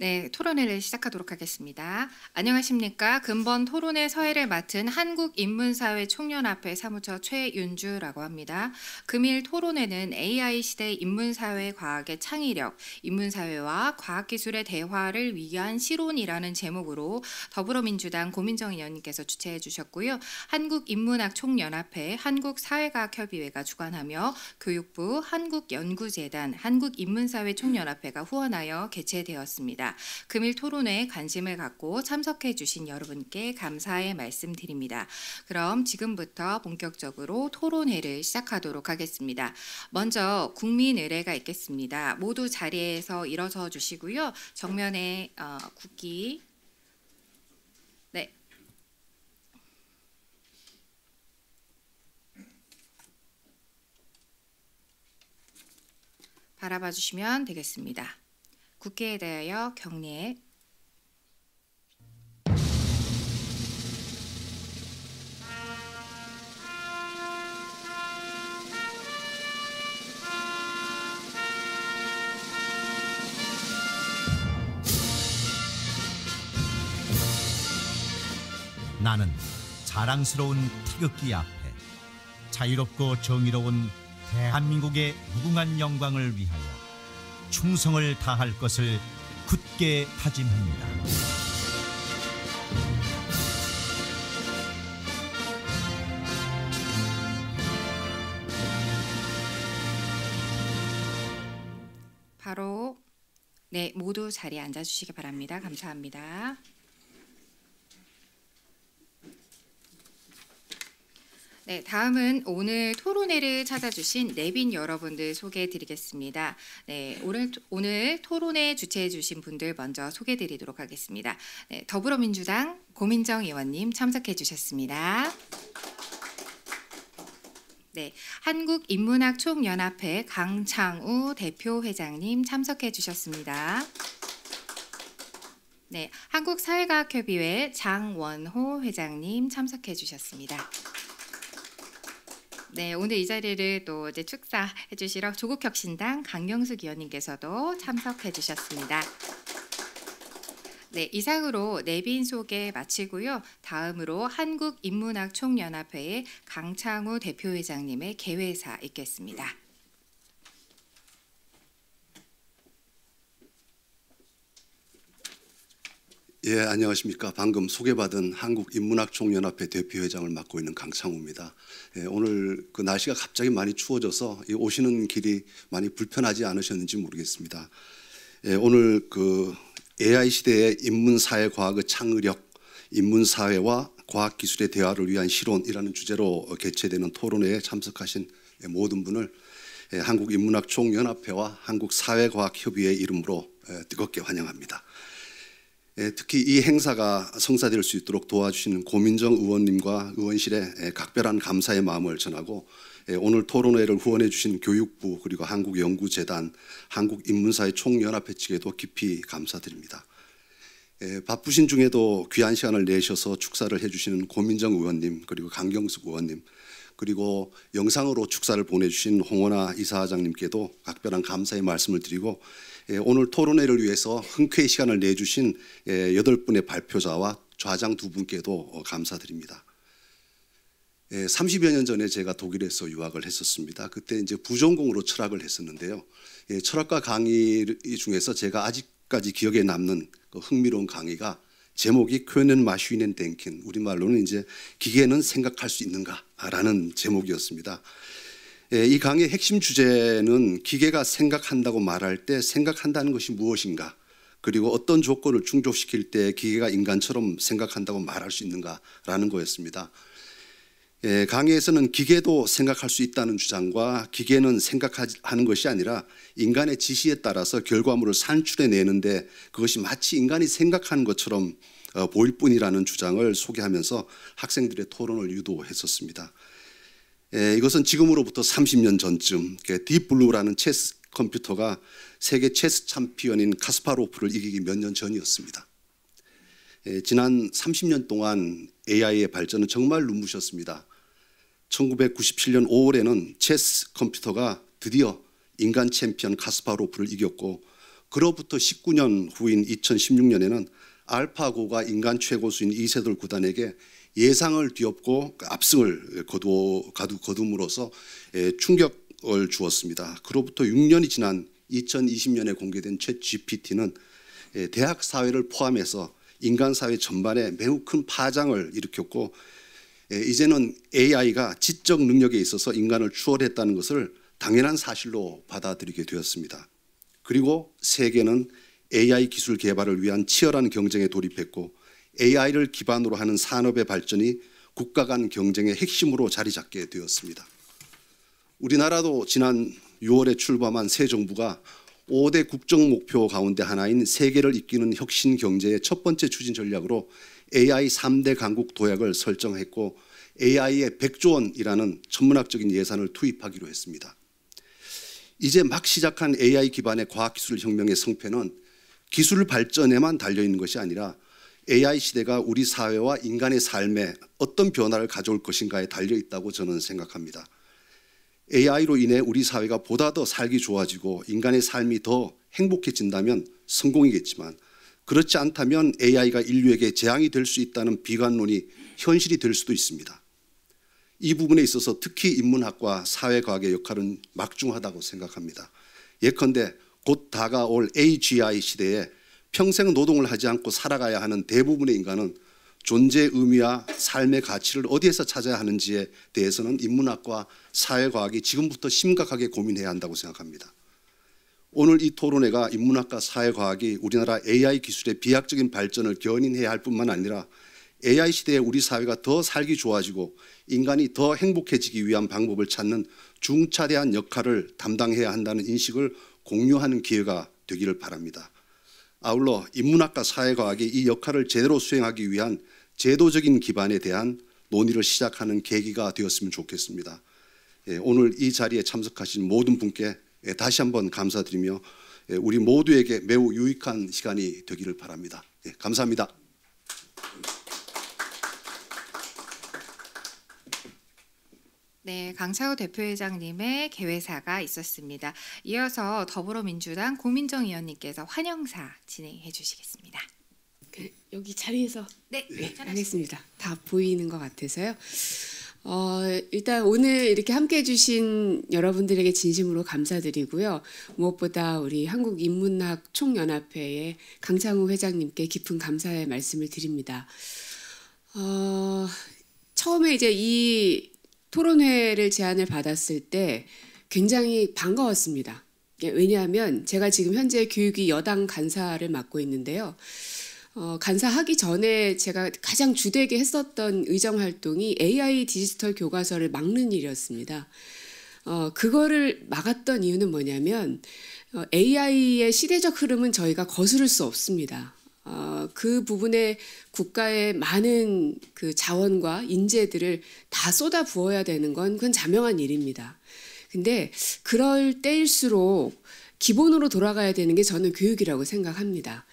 네, 토론회를 시작하도록 하겠습니다. 안녕하십니까. 근본 토론회 서해를 맡은 한국인문사회 총연합회 사무처 최윤주라고 합니다. 금일 토론회는 AI 시대 인문사회 과학의 창의력, 인문사회와 과학기술의 대화를 위한 실온이라는 제목으로 더불어민주당 고민정 의원님께서 주최해 주셨고요. 한국인문학 총연합회, 한국사회과학협의회가 주관하며 교육부, 한국연구재단, 한국인문사회 총연합회가 후원하여 개최되었습니다. 금일 토론회에 관심을 갖고 참석해 주신 여러분께 감사의 말씀드립니다. 그럼 지금부터 본격적으로 토론회를 시작하도록 하겠습니다. 먼저 국민 의례가 있겠습니다. 모두 자리에서 일어서 주시고요. 정면에 국기 바라봐 주시면 되겠습니다. 국회에 대하여 경례. 나는 자랑스러운 태극기 앞에 자유롭고 정의로운 대한민국의 무궁한 영광을 위하여 충성을 다할 것을 굳게 다짐합니다. 바로 모두 자리에 앉아 주시기 바랍니다. 감사합니다. 네, 다음은 오늘 토론회를 찾아주신 내빈 여러분들 소개해 드리겠습니다. 네, 오늘 토론회 주최해 주신 분들 먼저 소개해 드리도록 하겠습니다. 네, 더불어민주당 고민정 의원님 참석해 주셨습니다. 네, 한국인문학 총연합회 강창우 대표 회장님 참석해 주셨습니다. 네, 한국사회과학협의회 장원호 회장님 참석해 주셨습니다. 네, 오늘 이 자리를 또 축사해 주시러 조국혁신당 강경숙 의원님께서도 참석해 주셨습니다. 네, 이상으로 내빈 소개 마치고요. 다음으로 한국인문학 총연합회의 강창우 대표회장님의 개회사 있겠습니다. 예, 안녕하십니까. 방금 소개받은 한국인문학총연합회 대표회장을 맡고 있는 강창우입니다. 예, 오늘 그 날씨가 갑자기 많이 추워져서 오시는 길이 많이 불편하지 않으셨는지 모르겠습니다. 예, 오늘 그 AI 시대의 인문사회과학의 창의력, 인문사회와 과학기술의 대화를 위한 실온이라는 주제로 개최되는 토론회에 참석하신 모든 분을 한국인문학총연합회와 한국사회과학협의회 이름으로 뜨겁게 환영합니다. 특히 이 행사가 성사될 수 있도록 도와주시는 고민정 의원님과 의원실에 각별한 감사의 마음을 전하고 오늘 토론회를 후원해 주신 교육부 그리고 한국연구재단, 한국인문사회 총연합회 측에도 깊이 감사드립니다. 바쁘신 중에도 귀한 시간을 내셔서 축사를 해주시는 고민정 의원님 그리고 강경숙 의원님 그리고 영상으로 축사를 보내주신 홍원아 이사장님께도 각별한 감사의 말씀을 드리고 오늘 토론회를 위해서 흔쾌히 시간을 내주신 8분의 발표자와 좌장 2분께도 감사드립니다. 30여 년 전에 제가 독일에서 유학을 했었습니다. 그때 이제 부전공으로 철학을 했었는데요. 철학과 강의 중에서 제가 아직까지 기억에 남는 그 흥미로운 강의가 제목이 können Maschinen denken, 우리말로는 이제 기계는 생각할 수 있는가라는 제목이었습니다. 이 강의의 핵심 주제는 기계가 생각한다고 말할 때 생각한다는 것이 무엇인가, 그리고 어떤 조건을 충족시킬 때 기계가 인간처럼 생각한다고 말할 수 있는가라는 거였습니다. 강의에서는 기계도 생각할 수 있다는 주장과 기계는 생각하는 것이 아니라 인간의 지시에 따라서 결과물을 산출해내는데 그것이 마치 인간이 생각하는 것처럼 보일 뿐이라는 주장을 소개하면서 학생들의 토론을 유도했었습니다. 이것은 지금으로부터 30년 전쯤 딥블루라는 체스 컴퓨터가 세계 체스 챔피언인 카스파로프를 이기기 몇 년 전이었습니다. 지난 30년 동안 AI의 발전은 정말 눈부셨습니다. 1997년 5월에는 체스 컴퓨터가 드디어 인간 챔피언 카스파로프를 이겼고 그로부터 19년 후인 2016년에는 알파고가 인간 최고수인 이세돌 구단에게 예상을 뒤엎고 압승을 거둠으로써 충격을 주었습니다. 그로부터 6년이 지난 2020년에 공개된 챗GPT는 대학 사회를 포함해서 인간 사회 전반에 매우 큰 파장을 일으켰고 이제는 AI가 지적 능력에 있어서 인간을 추월했다는 것을 당연한 사실로 받아들이게 되었습니다. 그리고 세계는 AI 기술 개발을 위한 치열한 경쟁에 돌입했고 AI를 기반으로 하는 산업의 발전이 국가 간 경쟁의 핵심으로 자리 잡게 되었습니다. 우리나라도 지난 6월에 출범한 새 정부가 5대 국정 목표 가운데 하나인 세계를 이끄는 혁신 경제의 첫 번째 추진 전략으로 AI 3대 강국 도약을 설정했고 AI에 100조 원이라는 천문학적인 예산을 투입하기로 했습니다. 이제 막 시작한 AI 기반의 과학기술 혁명의 성패는 기술 발전에만 달려있는 것이 아니라 AI 시대가 우리 사회와 인간의 삶에 어떤 변화를 가져올 것인가에 달려있다고 저는 생각합니다. AI로 인해 우리 사회가 보다 더 살기 좋아지고 인간의 삶이 더 행복해진다면 성공이겠지만 그렇지 않다면 AI가 인류에게 재앙이 될 수 있다는 비관론이 현실이 될 수도 있습니다. 이 부분에 있어서 특히 인문학과 사회과학의 역할은 막중하다고 생각합니다. 예컨대 곧 다가올 AGI 시대에 평생 노동을 하지 않고 살아가야 하는 대부분의 인간은 존재의 의미와 삶의 가치를 어디에서 찾아야 하는지에 대해서는 인문학과 사회과학이 지금부터 심각하게 고민해야 한다고 생각합니다. 오늘 이 토론회가 인문학과 사회과학이 우리나라 AI 기술의 비약적인 발전을 견인해야 할 뿐만 아니라 AI 시대에 우리 사회가 더 살기 좋아지고 인간이 더 행복해지기 위한 방법을 찾는 중차대한 역할을 담당해야 한다는 인식을 공유하는 기회가 되기를 바랍니다. 아울러 인문학과 사회과학이 이 역할을 제대로 수행하기 위한 제도적인 기반에 대한 논의를 시작하는 계기가 되었으면 좋겠습니다. 오늘 이 자리에 참석하신 모든 분께 다시 한번 감사드리며 우리 모두에게 매우 유익한 시간이 되기를 바랍니다. 감사합니다. 네, 강차우 대표회장님의 개회사가 있었습니다. 이어서 더불어민주당 고민정 의원님께서 환영사 진행해 주시겠습니다. 여기 자리에서 네, 하겠습니다. 다 보이는 것 같아서요. 일단 오늘 이렇게 함께해 주신 여러분들에게 진심으로 감사드리고요. 무엇보다 우리 한국인문학 총연합회의 강창우 회장님께 깊은 감사의 말씀을 드립니다. 처음에 이제 이 토론회를 제안을 받았을 때 굉장히 반가웠습니다. 왜냐하면 제가 지금 현재 교육위 여당 간사를 맡고 있는데요. 간사하기 전에 제가 가장 주되게 했었던 의정 활동이 AI 디지털 교과서를 막는 일이었습니다. 그거를 막았던 이유는 뭐냐면 AI의 시대적 흐름은 저희가 거스를 수 없습니다. 그 부분에 국가의 많은 그 자원과 인재들을 다 쏟아 부어야 되는 건 그건 자명한 일입니다. 근데 그럴 때일수록 기본으로 돌아가야 되는 게 저는 교육이라고 생각합니다.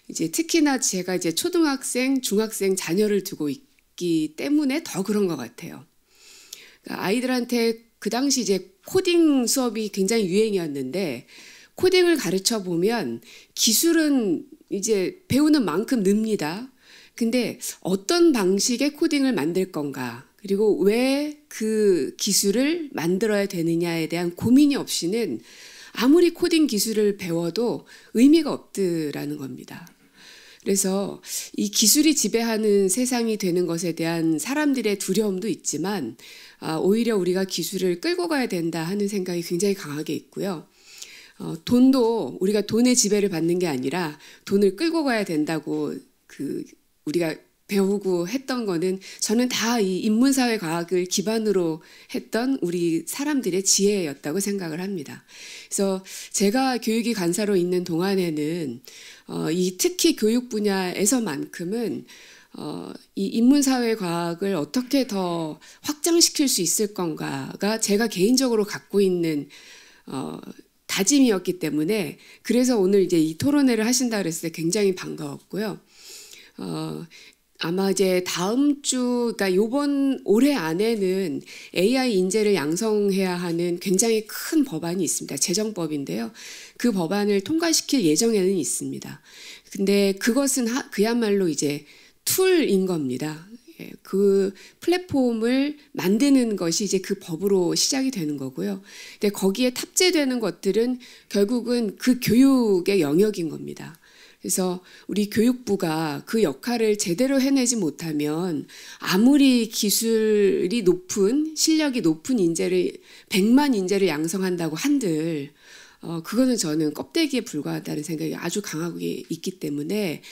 이제 특히나 제가 이제 초등학생, 중학생 자녀를 두고 있기 때문에 더 그런 것 같아요. 그러니까 아이들한테 그 당시 이제 코딩 수업이 굉장히 유행이었는데 코딩을 가르쳐 보면 기술은 이제 배우는 만큼 늡니다. 근데 어떤 방식의 코딩을 만들 건가, 그리고 왜 그 기술을 만들어야 되느냐에 대한 고민이 없이는 아무리 코딩 기술을 배워도 의미가 없더라는 겁니다. 그래서 이 기술이 지배하는 세상이 되는 것에 대한 사람들의 두려움도 있지만 오히려 우리가 기술을 끌고 가야 된다 하는 생각이 굉장히 강하게 있고요. 돈도 우리가 돈의 지배를 받는 게 아니라 돈을 끌고 가야 된다고 우리가 배우고 했던 거는 저는 다 이 인문사회과학을 기반으로 했던 우리 사람들의 지혜였다고 생각을 합니다. 그래서 제가 교육위 간사로 있는 동안에는 이 특히 교육 분야에서만큼은 이 인문사회과학을 어떻게 더 확장시킬 수 있을 건가가 제가 개인적으로 갖고 있는 다짐이었기 때문에 그래서 오늘 이제 이 토론회를 하신다 그랬을 때 굉장히 반가웠고요. 아마 이제 다음 주, 그러니까 요번 올해 안에는 AI 인재를 양성해야 하는 굉장히 큰 법안이 있습니다. 재정법인데요. 그 법안을 통과시킬 예정에는 있습니다. 근데 그것은 그야말로 이제 툴인 겁니다. 예, 그 플랫폼을 만드는 것이 이제 그 법으로 시작이 되는 거고요. 근데 거기에 탑재되는 것들은 결국은 그 교육의 영역인 겁니다. 그래서 우리 교육부가 그 역할을 제대로 해내지 못하면 아무리 기술이 높은, 실력이 높은 인재를 100만 인재를 양성한다고 한들 그거는 저는 껍데기에 불과하다는 생각이 아주 강하게 있기 때문에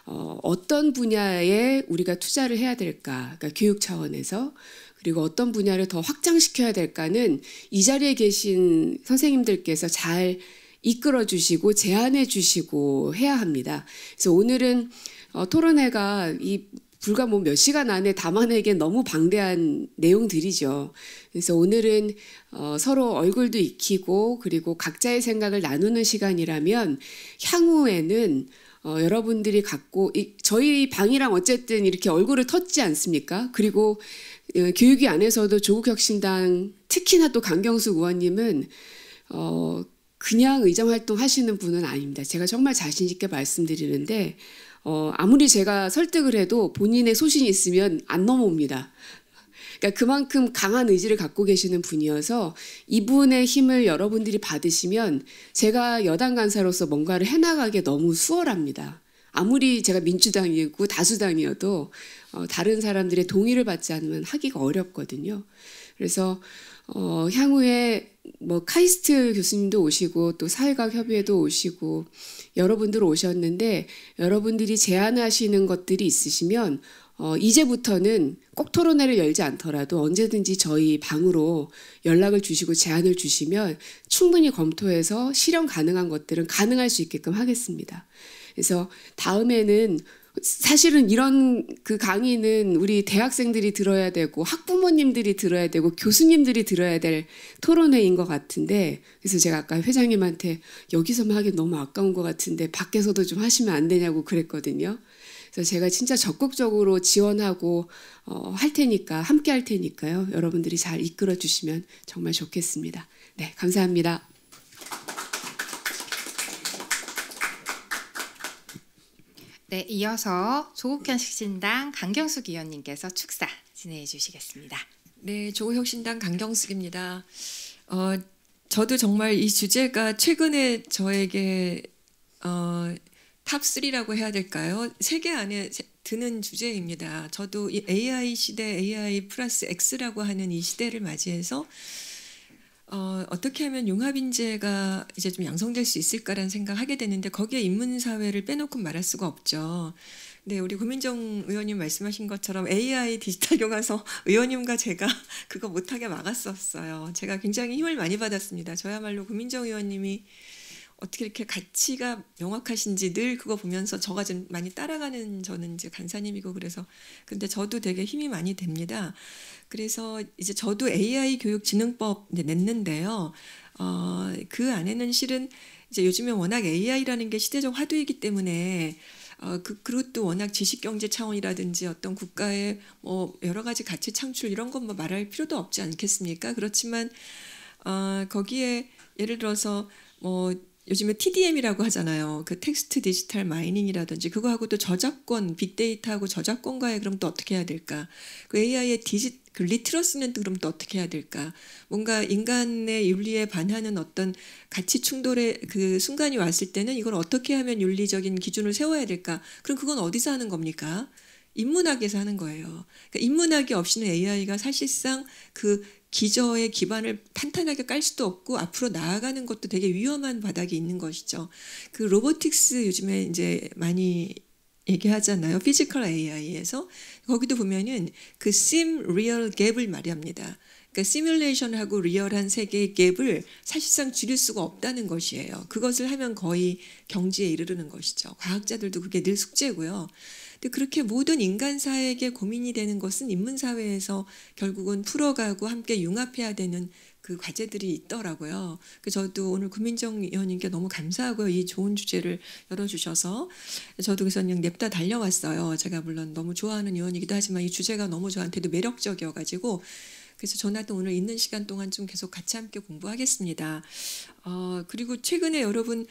어떤 분야에 우리가 투자를 해야 될까, 그러니까 교육 차원에서, 그리고 어떤 분야를 더 확장시켜야 될까는 이 자리에 계신 선생님들께서 잘 이끌어 주시고 제안해 주시고 해야 합니다. 그래서 오늘은 토론회가 불과 뭐 몇 시간 안에 담아내기엔 너무 방대한 내용들이죠. 그래서 오늘은 서로 얼굴도 익히고 그리고 각자의 생각을 나누는 시간이라면 향후에는 여러분들이 갖고 저희 방이랑 어쨌든 이렇게 얼굴을 텄지 않습니까? 그리고 교육위 안에서도 조국혁신당 특히나 또 강경숙 의원님은 그냥 의정활동 하시는 분은 아닙니다. 제가 정말 자신 있게 말씀드리는데 아무리 제가 설득을 해도 본인의 소신이 있으면 안 넘어옵니다. 그러니까 그만큼 강한 의지를 갖고 계시는 분이어서 이분의 힘을 여러분들이 받으시면 제가 여당 간사로서 뭔가를 해나가기 너무 수월합니다. 아무리 제가 민주당이고 다수당이어도 다른 사람들의 동의를 받지 않으면 하기가 어렵거든요. 그래서 향후에 뭐 카이스트 교수님도 오시고 또 사회과학협의회도 오시고 여러분들 오셨는데 여러분들이 제안하시는 것들이 있으시면 이제부터는 꼭 토론회를 열지 않더라도 언제든지 저희 방으로 연락을 주시고 제안을 주시면 충분히 검토해서 실현 가능한 것들은 가능할 수 있게끔 하겠습니다. 그래서 다음에는 사실은 이런 그 강의는 우리 대학생들이 들어야 되고 학부모님들이 들어야 되고 교수님들이 들어야 될 토론회인 것 같은데, 그래서 제가 아까 회장님한테 여기서만 하기 너무 아까운 것 같은데 밖에서도 좀 하시면 안 되냐고 그랬거든요. 그래서 제가 진짜 적극적으로 지원하고 할 테니까, 함께 할 테니까요. 여러분들이 잘 이끌어 주시면 정말 좋겠습니다. 네, 감사합니다. 네, 이어서 조국혁신당 강경숙 의원님께서 축사 진행해 주시겠습니다. 네, 조국혁신당 강경숙입니다. 저도 정말 이 주제가 최근에 저에게 탑3라고 해야 될까요? 세계 안에 드는 주제입니다. 저도 이 AI 시대, AI 플러스 X라고 하는 이 시대를 맞이해서 어떻게 하면 융합인재가 이제 좀 양성될 수 있을까라는 생각하게 되는데 거기에 인문사회를 빼놓고 말할 수가 없죠. 네, 우리 고민정 의원님 말씀하신 것처럼 AI 디지털 교과서 의원님과 제가 그거 못하게 막았었어요. 제가 굉장히 힘을 많이 받았습니다. 저야말로 고민정 의원님이 어떻게 이렇게 가치가 명확하신지 늘 그거 보면서 저가 좀 많이 따라가는 저는 이제 간사님이고 그래서 근데 저도 되게 힘이 많이 됩니다. 그래서 이제 저도 AI 교육진흥법 냈는데요. 그 안에는 실은 이제 요즘에 워낙 AI라는 게 시대적 화두이기 때문에 그것도 워낙 지식경제 차원이라든지 어떤 국가의 뭐 여러 가지 가치 창출 이런 건 뭐 말할 필요도 없지 않겠습니까? 그렇지만 거기에 예를 들어서 뭐 요즘에 TDM이라고 하잖아요. 그 텍스트 디지털 마이닝이라든지 그거하고 또 저작권, 빅데이터하고 저작권과의 그럼 또 어떻게 해야 될까? 그 AI의 그 리트러시는 또 그럼 또 어떻게 해야 될까? 뭔가 인간의 윤리에 반하는 어떤 가치 충돌의 그 순간이 왔을 때는 이걸 어떻게 하면 윤리적인 기준을 세워야 될까? 그럼 그건 어디서 하는 겁니까? 인문학에서 하는 거예요. 그러니까 인문학이 없이는 AI가 사실상 그 기저의 기반을 탄탄하게 깔 수도 없고 앞으로 나아가는 것도 되게 위험한 바닥이 있는 것이죠. 그 로보틱스 요즘에 이제 많이 얘기하잖아요. 피지컬 AI에서 거기도 보면은 그 심 리얼 갭을 말합니다. 그러니까 시뮬레이션하고 리얼한 세계의 갭을 사실상 줄일 수가 없다는 것이에요. 그것을 하면 거의 경지에 이르르는 것이죠. 과학자들도 그게 늘 숙제고요. 근데 그렇게 모든 인간사에게 고민이 되는 것은 인문사회에서 결국은 풀어가고 함께 융합해야 되는 그 과제들이 있더라고요. 저도 오늘 구민정 의원님께 너무 감사하고요. 이 좋은 주제를 열어주셔서 저도 그래서 그냥 냅다 달려왔어요. 제가 물론 너무 좋아하는 의원이기도 하지만 이 주제가 너무 저한테도 매력적이어가지고 그래서 저나도 오늘 있는 시간 동안 좀 계속 같이 함께 공부하겠습니다. 그리고 최근에 여러분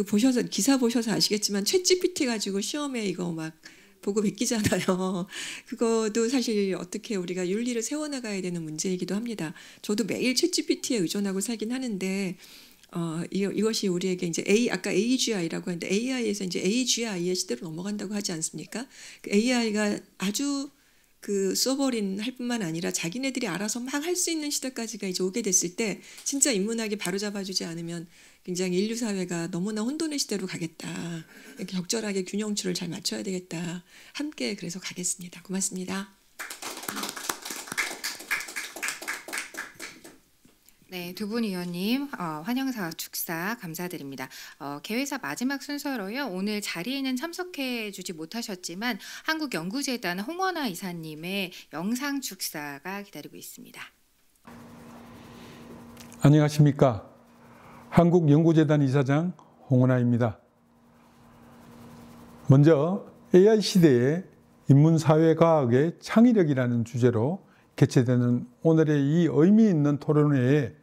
보셔서 기사 보셔서 아시겠지만 챗GPT 가지고 시험에 이거 막 보고 베끼잖아요. 그것도 사실 어떻게 우리가 윤리를 세워나가야 되는 문제이기도 합니다. 저도 매일 챗GPT에 의존하고 살긴 하는데 이것이 우리에게 이제 아까 AGI라고 했는데 AI에서 이제 AGI의 시대로 넘어간다고 하지 않습니까? 그 AI가 아주 써버린 할 뿐만 아니라 자기네들이 알아서 막 할 수 있는 시대까지가 이제 오게 됐을 때 진짜 인문학이 바로잡아주지 않으면 굉장히 인류 사회가 너무나 혼돈의 시대로 가겠다. 이렇게 적절하게 균형추를 잘 맞춰야 되겠다. 함께 그래서 가겠습니다. 고맙습니다. 네, 두 분 의원님 환영사 축사 감사드립니다. 개회사 마지막 순서로요. 오늘 자리에는 참석해 주지 못하셨지만 한국연구재단 홍원아 이사님의 영상 축사가 기다리고 있습니다. 안녕하십니까. 한국연구재단 이사장 홍원아입니다. 먼저 AI 시대의 인문사회과학의 창의력이라는 주제로 개최되는 오늘의 이 의미 있는 토론회에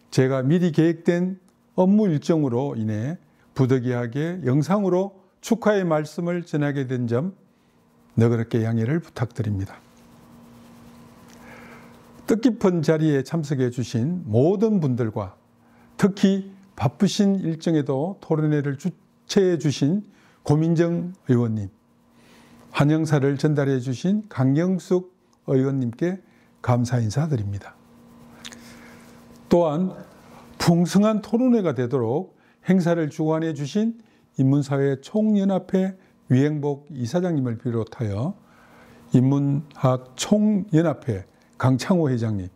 제가 미리 계획된 업무 일정으로 인해 부득이하게 영상으로 축하의 말씀을 전하게 된 점 너그럽게 양해를 부탁드립니다. 뜻깊은 자리에 참석해 주신 모든 분들과 특히 바쁘신 일정에도 토론회를 주최해 주신 고민정 의원님, 환영사를 전달해 주신 강경숙 의원님께 감사 인사드립니다. 또한 풍성한 토론회가 되도록 행사를 주관해 주신 인문사회 총연합회 위행복 이사장님을 비롯하여 인문학 총연합회 강창호 회장님,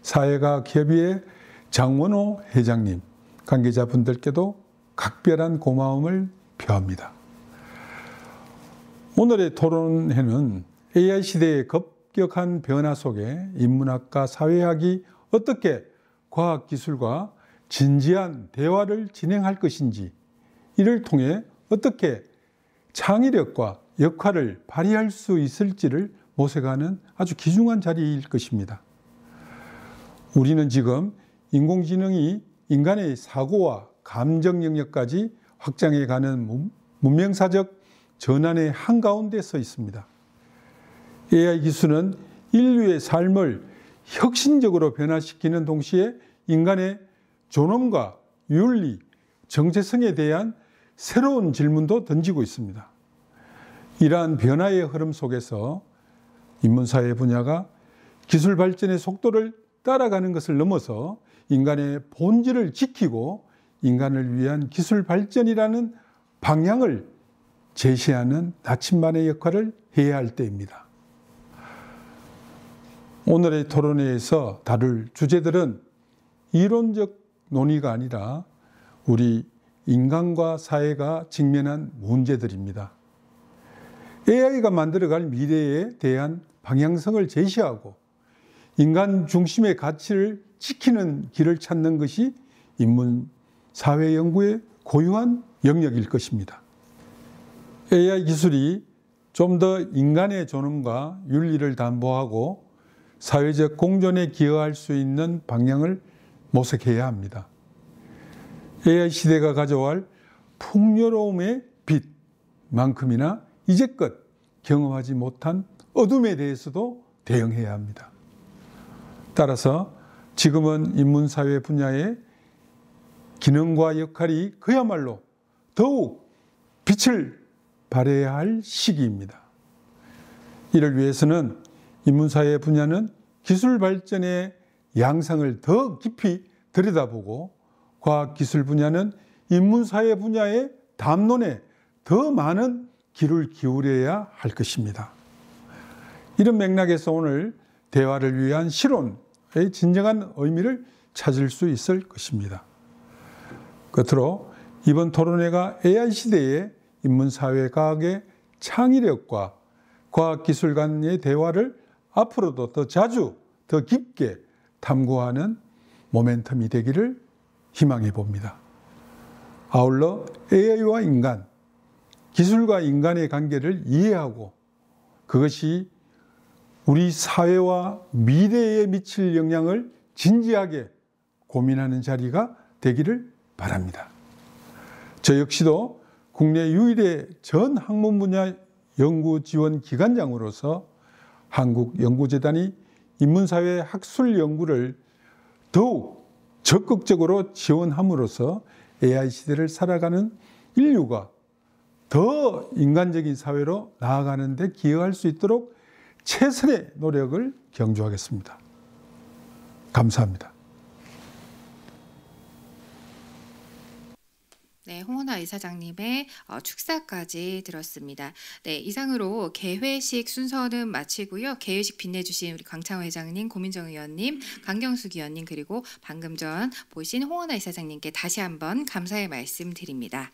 사회과학협의회 장원호 회장님, 관계자분들께도 각별한 고마움을 표합니다. 오늘의 토론회는 AI 시대의 급격한 변화 속에 인문학과 사회학이 어떻게 과학기술과 진지한 대화를 진행할 것인지, 이를 통해 어떻게 창의력과 역할을 발휘할 수 있을지를 모색하는 아주 귀중한 자리일 것입니다. 우리는 지금 인공지능이 인간의 사고와 감정 영역까지 확장해가는 문명사적 전환의 한가운데 서 있습니다. AI 기술은 인류의 삶을 혁신적으로 변화시키는 동시에 인간의 존엄과 윤리, 정체성에 대한 새로운 질문도 던지고 있습니다. 이러한 변화의 흐름 속에서 인문사회 분야가 기술 발전의 속도를 따라가는 것을 넘어서 인간의 본질을 지키고 인간을 위한 기술 발전이라는 방향을 제시하는 나침반의 역할을 해야 할 때입니다. 오늘의 토론회에서 다룰 주제들은 이론적 논의가 아니라 우리 인간과 사회가 직면한 문제들입니다. AI가 만들어갈 미래에 대한 방향성을 제시하고 인간 중심의 가치를 지키는 길을 찾는 것이 인문사회 연구의 고유한 영역일 것입니다. AI 기술이 좀 더 인간의 존엄과 윤리를 담보하고 사회적 공존에 기여할 수 있는 방향을 모색해야 합니다. AI 시대가 가져갈 풍요로움의 빛만큼이나 이제껏 경험하지 못한 어둠에 대해서도 대응해야 합니다. 따라서 지금은 인문사회 분야의 기능과 역할이 그야말로 더욱 빛을 발해야 할 시기입니다. 이를 위해서는 인문사회 분야는 기술 발전의 양상을 더 깊이 들여다보고 과학기술 분야는 인문사회 분야의 담론에 더 많은 귀를 기울여야 할 것입니다. 이런 맥락에서 오늘 대화를 위한 실온 진정한 의미를 찾을 수 있을 것입니다. 끝으로 이번 토론회가 AI 시대의 인문사회과학의 창의력과 과학기술 간의 대화를 앞으로도 더 자주, 더 깊게 탐구하는 모멘텀이 되기를 희망해 봅니다. 아울러 AI와 인간, 기술과 인간의 관계를 이해하고 그것이 우리 사회와 미래에 미칠 영향을 진지하게 고민하는 자리가 되기를 바랍니다. 저 역시도 국내 유일의 전 학문 분야 연구 지원 기관장으로서 한국연구재단이 인문사회 학술 연구를 더욱 적극적으로 지원함으로써 AI 시대를 살아가는 인류가 더 인간적인 사회로 나아가는 데 기여할 수 있도록 최선의 노력을 경주하겠습니다. 감사합니다. 네, 홍원하 이사장님의 축사까지 들었습니다. 네, 이상으로 개회식 순서는 마치고요. 개회식 빛내주신 우리 강창호 회장님, 고민정 의원님, 강경숙 의원님 그리고 방금 전 보신 홍원하 이사장님께 다시 한번 감사의 말씀 드립니다.